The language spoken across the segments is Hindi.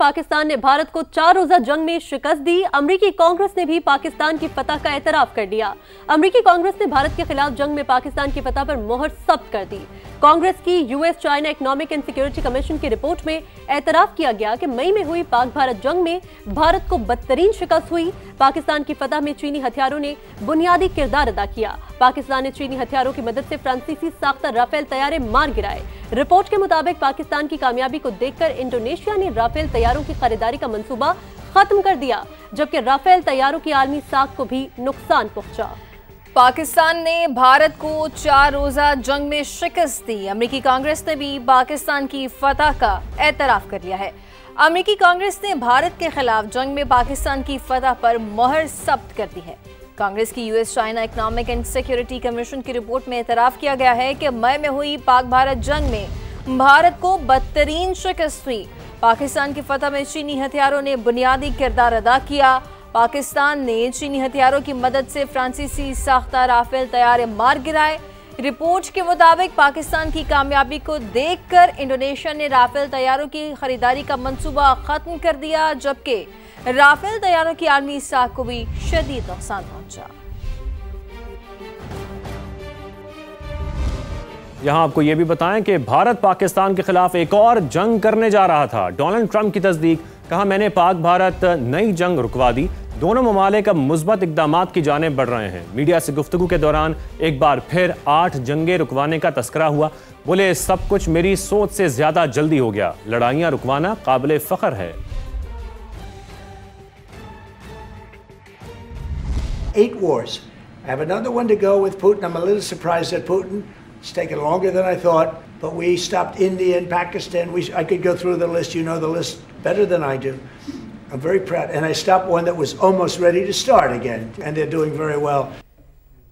पाकिस्तान ने भारत को 4 रोजा जंग में शिकस्त दी। अमेरिकी कांग्रेस ने भी पाकिस्तान की फतह का एतराफ कर दिया। अमेरिकी कांग्रेस ने भारत के खिलाफ जंग में पाकिस्तान की फतह पर मोहर सख्त कर दी। कांग्रेस की US China economic and security commission की रिपोर्ट में एतराफ किया गया कि मई में हुई पाक भारत जंग में भारत को बदतरीन शिकस्त हुई। पाकिस्तान की फतह में चीनी हथियारों ने बुनियादी किरदार अदा किया। पाकिस्तान ने चीनी हथियारों की मदद से फ्रांसीसी साख्ता राफेल तैयारे मार गिराए। रिपोर्ट के मुताबिक पाकिस्तान की कामयाबी को देखकर इंडोनेशिया ने राफेल तैयारों की खरीदारी का मंसूबा खत्म कर दिया, जबकि राफेल तैयारों की आलमी साख को भी नुकसान पहुंचा। पाकिस्तान ने भारत को 4 रोजा जंग में शिकस्त दी। अमेरिकी कांग्रेस ने भी पाकिस्तान की फतह का एतराफ कर लिया है। अमेरिकी कांग्रेस ने भारत के खिलाफ जंग में पाकिस्तान की फतह पर मोहर सख्त कर दी है। कांग्रेस की US China economic and security commission की रिपोर्ट में एतराफ किया गया है कि मई में हुई पाक भारत जंग में भारत को बदतरीन शिकस्त हुई। पाकिस्तान की फतह में चीनी हथियारों ने बुनियादी किरदार अदा किया। पाकिस्तान ने चीनी हथियारों की मदद से फ्रांसीसी साख्ता राफेल तैयारे मार गिराए। रिपोर्ट के मुताबिक पाकिस्तान की कामयाबी को देखकर इंडोनेशिया ने राफेल तैयारों की खरीदारी का मंसूबा खत्म कर दिया, जबकि राफेल तैयारों की आलमी साख को भी शदीद नुकसान पहुंचा। यहां आपको यह भी बताएं कि भारत पाकिस्तान के खिलाफ एक और जंग करने जा रहा था। डोनाल्ड ट्रंप की तस्दीक, कहा मैंने पाक भारत नई जंग रुकवा दी। दोनों ममालिक अब मुस्बत इक़दामात की जानिब बढ़ रहे हैं। मीडिया से गुफ्तगू के दौरान एक बार फिर 8 जंगें रुकवाने का तस्करा हुआ। बोले सब कुछ मेरी सोच से ज्यादा जल्दी हो गया। लड़ाइयां रुकवाना काबिल फख्र है। 8 wars. I have another one to go with Putin. I'm a little surprised at Putin. It's taken longer than I thought, but we stopped India and Pakistan. I could go through the list. You know the list better than I do. I'm very proud. And I stopped one that was almost ready to start again, and they're doing very well.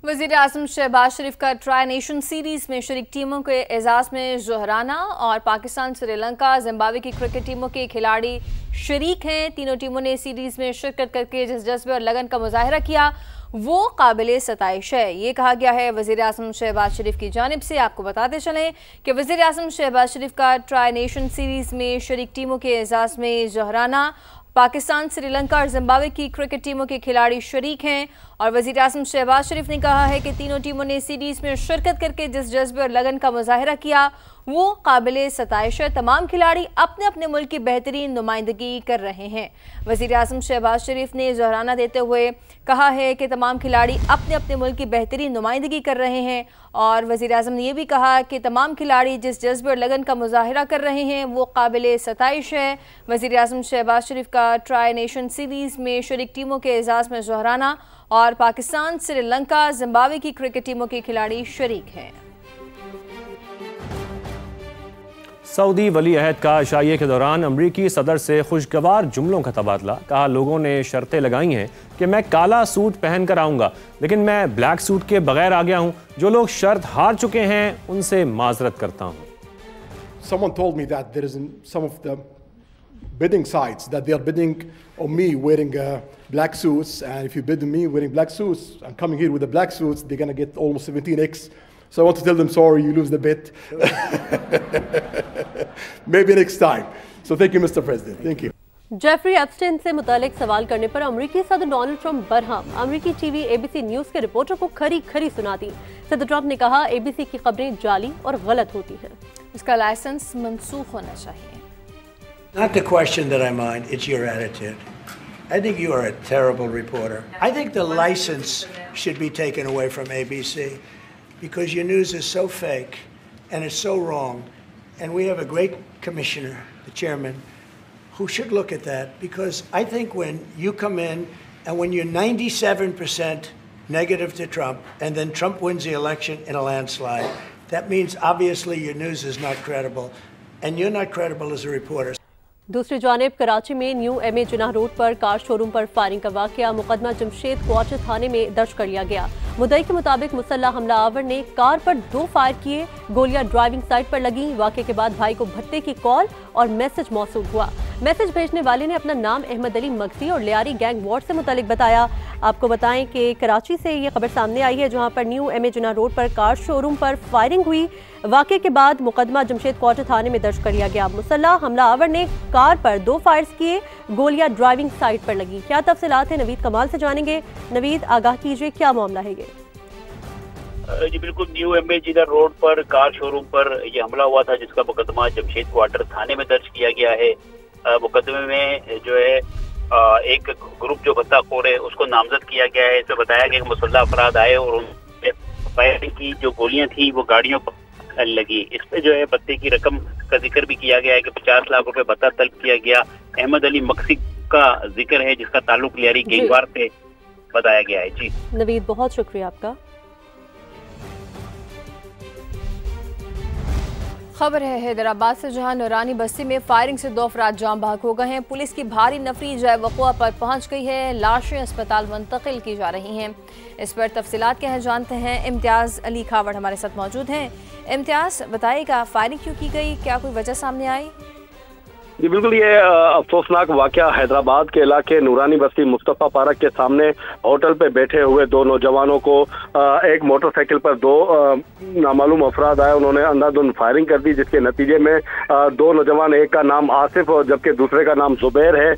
वज़ीर आज़म शहबाज शरीफ का ट्राई नेशन सीरीज में शरीक टीमों के एजाज में जोहराना और पाकिस्तान, श्रीलंका, जिम्बाब्वे की क्रिकेट टीमों के खिलाड़ी शरीक हैं। तीनों टीमों ने सीरीज में शिरकत करके जिस जज्बे और लगन का मुजाहिरा किया वो काबिल सताइश है। ये कहा गया है वज़ीर आज़म शहबाज शरीफ की जानिब से। आपको बताते चलें कि वज़ीर आज़म शहबाज शरीफ का ट्राई नेशन सीरीज में शरीक टीमों के एजाज में जोहराना पाकिस्तान, श्रीलंका और जिम्बाब्वे की क्रिकेट टीमों के खिलाड़ी शरीक हैं। और वज़ीर आज़म शहबाज शरीफ ने कहा है कि तीनों टीमों ने सीरीज में शिरकत करके जिस जज्बे और लगन का मुजाहिरा किया वो काबिल सताइश है। तमाम खिलाड़ी अपने अपने मुल्क की बेहतरीन नुमाइंदगी कर रहे हैं। वज़ीर आज़म शहबाज शरीफ ने जोहराना देते हुए कहा है कि तमाम खिलाड़ी अपने अपने मुल्क की बेहतरीन नुमाइंदगी कर रहे हैं। और वज़ीर आज़म ने यह भी कहा कि तमाम खिलाड़ी जिस जज्बे और लगन का मुजाहिरा कर रहे हैं वो काबिल सताइश है। वज़ीर आज़म शहबाज शरीफ का ट्राई नेशन सीरीज़ में शरीक टीमों के एजाज़ में जोहराना और पाकिस्तान, श्रीलंका, जिम्बाब्वे की क्रिकेट टीमों के खिलाड़ी शरीक हैं। सऊदी वली अहद का इशाइये के दौरान अमरीकी सदर से खुशगवार जुमलों का तबादला। कहा लोगों ने शर्तें लगाई हैं कि मैं काला सूट पहन कर आऊँगा, लेकिन मैं ब्लैक सूट के बगैर आ गया हूँ। जो लोग शर्त हार चुके हैं उनसे माजरत करता हूँ। Someone told me that there is some of the bidding sites that they are bidding on me wearing black suits, and if you bid on me wearing black suits, I'm coming here with the black suits, they're gonna get almost 17x. So I want to tell them, sorry, you lose the bet. Maybe next time. So thank you, Mr. President. Thank you. Jeffrey Epstein से मुतालिक सवाल करने पर अमेरिकी सदर डोनाल्ड ट्रंप बरहम। अमेरिकी टीवी एबीसी न्यूज के रिपोर्टर को खरी खरी सुनाती। सदर ट्रंप ने कहा एबीसी की खबरें जाली और गलत होती हैं। उसका लाइसेंस मंसूख होना चाहिए। Not the question that I mind, it's your attitude. I think you are a terrible reporter. I think the license should be taken away from ABC because your news is so fake and it's so wrong. And we have a great commissioner, the chairman, who should look at that, because I think when you come in and when you're 97% negative to Trump and then Trump wins the election in a landslide, that means obviously your news is not credible and you're not credible as a reporter. दूसरी जानिब कराची में न्यू एमए जिनाह रोड पर कार शोरूम पर फायरिंग का वाकया मुकदमा जमशेद क्वार्टर थाने में दर्ज कर लिया गया। मुद्दई के मुताबिक मुसल्लह हमला आवर ने कार पर 2 फायर किए। गोलियां ड्राइविंग साइड पर लगी। वाकये के बाद भाई को भत्ते की कॉल और मैसेज मौसूल हुआ। मैसेज भेजने वाले ने अपना नाम अहमद अली मगसी और लियारी गैंग वार से मुतालिक बताया। आपको बताएं कि कराची से ये खबर सामने आई है, जहां पर न्यू MA जिन्ना रोड पर कार शोरूम पर फायरिंग हुई। वाक़े के बाद मुकदमा जमशेद क्वार्टर थाने में दर्ज कर लिया गया। मुसल्लह हमलावर ने कार पर 2 फायर्स किए, गोलियां ड्राइविंग साइड पर लगी। क्या तफसीलात है नवीद कमाल से जानेंगे। नवीद, आगाह कीजिए, क्या मामला है ये? जी बिल्कुल, न्यू MA जिन्ना रोड पर कार शोरूम पर यह हमला हुआ था, जिसका मुकदमा जमशेद क्वार्टर थाने में दर्ज किया गया है। मुकदमे में जो है एक ग्रुप जो बत्ताखोर है उसको नामजद किया गया है। इसमें बताया गया कि मुसल्लह अफराद आए और उनसे फायरिंग की जो गोलियां थी वो गाड़ियों पर लगी। इस पे जो है भत्ते की रकम का जिक्र भी किया गया है कि 50 लाख रुपए भत्ता तलब किया गया। अहमद अली मक्सी का जिक्र है, जिसका ताल्लुक लियारी गैंगवार से बताया गया है। जी नवीद, बहुत शुक्रिया आपका। खबर है हैदराबाद से, जहां नूरानी बस्ती में फायरिंग से 2 अफराद जाम बहक हो गए हैं। पुलिस की भारी नफरी जय वक़ुआ पर पहुंच गई है। लाशें अस्पताल मुंतकिल की जा रही हैं। इस पर तफसीलात क्या है जानते हैं। इम्तियाज़ अली खावड़ हमारे साथ मौजूद हैं। इम्तियाज़, बताइएगा फायरिंग क्यों की गई, क्या कोई वजह सामने आई? जी बिल्कुल, ये अफसोसनाक वाकया हैदराबाद के इलाके नूरानी बस्ती मुस्तफ़ा पार्क के सामने होटल पे बैठे हुए 2 नौजवानों को एक मोटरसाइकिल पर 2 नामालूम अफराद आए। उन्होंने अंधाधुंध फायरिंग कर दी, जिसके नतीजे में 2 नौजवान, एक का नाम आसिफ और जबकि दूसरे का नाम जुबैर है,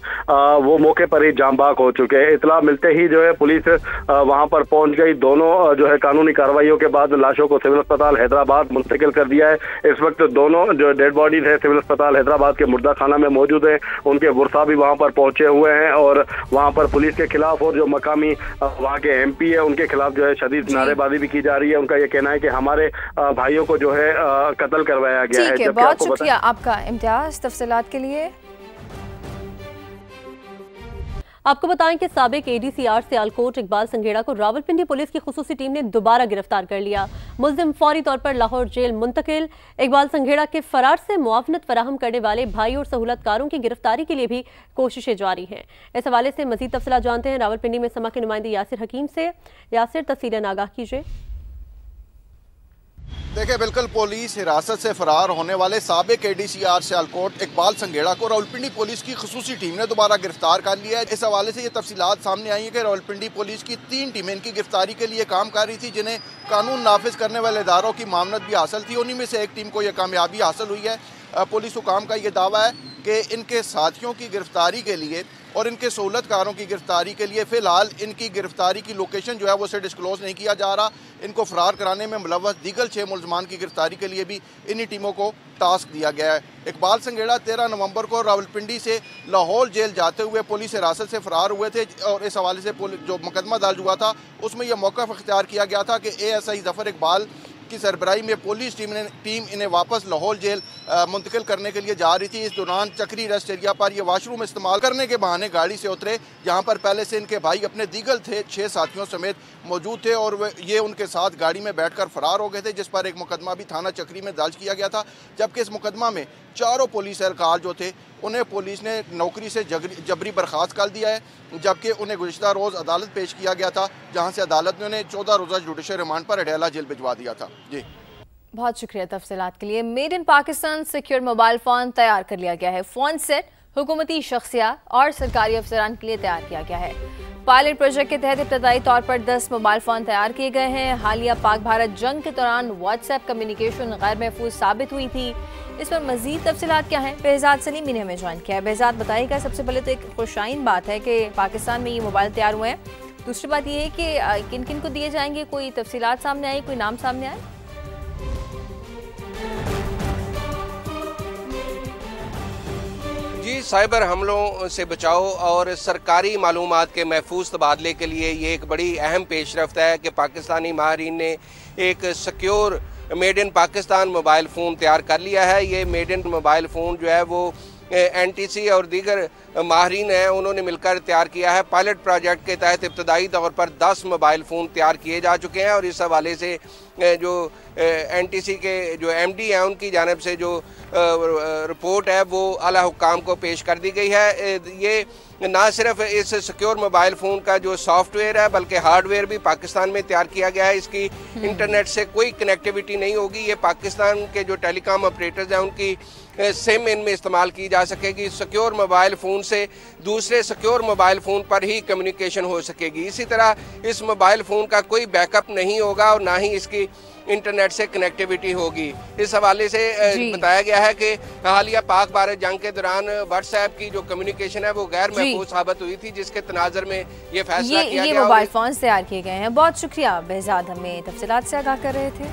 वो मौके पर ही जाम बहक हो चुके हैं। इतला मिलते ही जो है पुलिस वहां पर पहुंच गई। दोनों जो है कानूनी कार्रवाइयों के बाद लाशों को सिविल अस्पताल हैदराबाद मुंतकिल कर दिया है। इस वक्त दोनों जो डेड बॉडीज है सिविल अस्पताल हैदराबाद के मुर्दा खाना में मौजूद है। उनके वर्सा भी वहां पर पहुंचे हुए हैं और वहां पर पुलिस के खिलाफ और जो मकामी वहां के MP है उनके खिलाफ जो है शदीद नारेबाजी भी की जा रही है। उनका ये कहना है कि हमारे भाइयों को जो है कत्ल करवाया गया है। बहुत शुक्रिया आपका इम्तियाज तफसीलात के लिए। आपको बताएं कि साबिक ADCR सियालकोट इकबाल संघेड़ा को रावलपिंडी पुलिस की खुसूसी टीम ने दोबारा गिरफ्तार कर लिया। मुल्जिम फौरी तौर पर लाहौर जेल मुंतकिल। इकबाल संघेड़ा के फरार से मुआवनत फराहम करने वाले भाई और सहूलतकारों की गिरफ्तारी के लिए भी कोशिशें जारी हैं। इस हवाले से मजीद तफसीलात जानते हैं रावलपिंडी में समा के नुमाइंदे यासिर हकीम से। यासिर, तफसीलन आगाह कीजिए। देखिए, बिल्कुल पुलिस हिरासत से फरार होने वाले साबिक ADCR सियालकोट इकबाल संघेड़ा को रावलपिंडी पुलिस की खुसूसी टीम ने दोबारा गिरफ्तार कर लिया है। इस हवाले से ये तफसीलात सामने आई है कि रावलपिंडी पुलिस की 3 टीमें इनकी गिरफ्तारी के लिए काम कर रही थी, जिन्हें कानून नाफिज करने वाले इदारों की मामनत भी हासिल थी। उन्हीं में से एक टीम को यह कामयाबी हासिल हुई है। पुलिस हुकाम का ये दावा है कि इनके साथियों की गिरफ्तारी के लिए और इनके सहूलतकारों की गिरफ्तारी के लिए फ़िलहाल इनकी गिरफ्तारी की लोकेशन जो है वो उसे डिस्क्लोज़ नहीं किया जा रहा। इनको फ़रार कराने में मुलव्वस दीगर 6 मुल्ज़मान की गिरफ्तारी के लिए भी इन्हीं टीमों को टास्क दिया गया है। इकबाल संघेड़ा 13 नवंबर को रावलपिंडी से लाहौर जेल जाते हुए पुलिस हिरासत से फ़रार हुए थे और इस हवाले से जो मुकदमा दर्ज हुआ था उसमें यह मौक़िफ़ इख्तियार किया गया था कि ASI ज़फ़र इकबाल की सरबराही में पुलिस टीम इन्हें वापस लाहौर जेल मुंतकिल करने के लिए जा रही थी। इस दौरान चक्री रेस्ट एरिया पर ये वाशरूम इस्तेमाल करने के बहाने गाड़ी से उतरे, जहां पर पहले से इनके भाई अपने दीगर थे 6 साथियों समेत मौजूद थे और ये उनके साथ गाड़ी में बैठकर फरार हो गए थे, जिस पर एक मुकदमा भी थाना चक्री में दर्ज किया गया था। जबकि इस मुकदमा में 4 पुलिस एहलकार जो थे उन्हें पुलिस ने नौकरी से जबरी बर्खास्त कर दिया है, जबकि उन्हें गुज़िश्ता रोज़ अदालत पेश किया गया था, जहाँ से अदालत ने उन्हें 14 रोज़ा जुडिशल रिमांड पर अडयाला जेल भिजवा दिया था। जी बहुत शुक्रिया तफसीलात के लिए। Made in Pakistan secure mobile phone तैयार कर लिया गया है। फ़ोन सेट हुकूमती शख्सियात और सरकारी अफसरान के लिए तैयार किया गया है। पायलट प्रोजेक्ट के तहत इब्तदाई तौर पर 10 मोबाइल फ़ोन तैयार किए गए हैं। हालिया पाक भारत जंग के दौरान व्हाट्सएप कम्युनिकेशन गैर महफूज साबित हुई थी। इस पर मजीद तफसीलात क्या हैं, बेहजाद सलीमी ने हमें ज्वाइन किया है। बेहजाद, बताइएगा। सबसे पहले तो एक खुशाइन बात है कि पाकिस्तान में ये मोबाइल तैयार हुए हैं। दूसरी बात ये है कि किन किन को दिए जाएंगे, कोई तफसीलात सामने आई, कोई नाम सामने आए? जी, साइबर हमलों से बचाव और सरकारी मालूमात के महफूज तबादले के लिए ये एक बड़ी अहम पेशरफ्त है कि पाकिस्तानी माहिरीन ने एक secure made in Pakistan mobile phone तैयार कर लिया है। ये मेड इन मोबाइल फ़ोन जो है वो NTC और दीगर माहिरीन हैं, उन्होंने मिलकर तैयार किया है। पायलट प्रोजेक्ट के तहत इब्तदाई तौर पर 10 मोबाइल फ़ोन तैयार किए जा चुके हैं और इस हवाले से जो NTC के जो MD हैं उनकी जानिब से जो रिपोर्ट है वो आला हुक्काम को पेश कर दी गई है। ये ना सिर्फ इस सिक्योर मोबाइल फ़ोन का जो सॉफ्टवेयर है बल्कि हार्डवेयर भी पाकिस्तान में तैयार किया गया है। इसकी इंटरनेट से कोई कनेक्टिविटी नहीं होगी। ये पाकिस्तान के जो टेलीकॉम ऑपरेटर्स हैं उनकी सिम इनमें इस्तेमाल की जा सकेगी। सिक्योर मोबाइल फ़ोन से दूसरे सिक्योर मोबाइल फ़ोन पर ही कम्युनिकेशन हो सकेगी। इसी तरह इस मोबाइल फ़ोन का कोई बैकअप नहीं होगा और ना ही इसकी इंटरनेट से कनेक्टिविटी होगी। इस हवाले से बताया गया है कि हालिया पाक भारत जंग के दौरान व्हाट्सएप की जो कम्युनिकेशन है वो गैर महफूज साबित हुई थी, जिसके तनाजर में ये फैसला किया गया। ये मोबाइल फोन तैयार किए गए हैं। बहुत शुक्रिया बेहजाद, हमें तफसीलात से आगाह कर रहे थे।